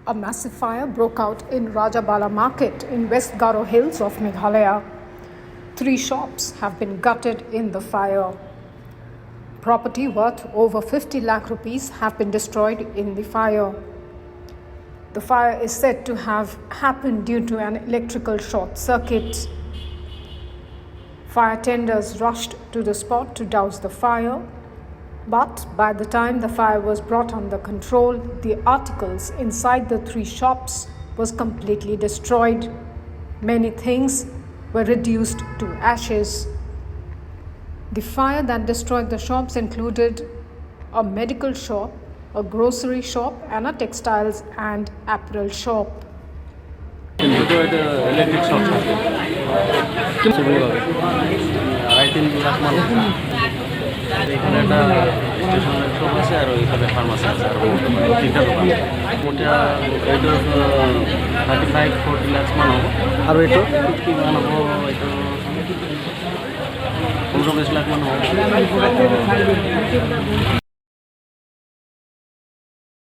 A massive fire broke out in Rajabala market in West Garo hills of Meghalaya. 3 shops have been gutted in the fire. Property worth over 50 lakh rupees have been destroyed in the fire. The fire is said to have happened due to an electrical short circuit. Fire tenders rushed to the spot to douse the fire, but by the time the fire was brought under control, the articles inside the 3 shops was completely destroyed. Many things were reduced to ashes. The fire that destroyed the shops included a medical shop, a grocery shop, and a textiles and apparel shop. Detoryed electric shop. I think last month. এখানে একটা stationery shop আছে আর ওইখানে pharmacy আছে আর তিনটা দোকান ওটা এইটো 35-40 লাখ মান হবো আর এইটো কি মান হবো এইটো 15-20 লাখ মান হবো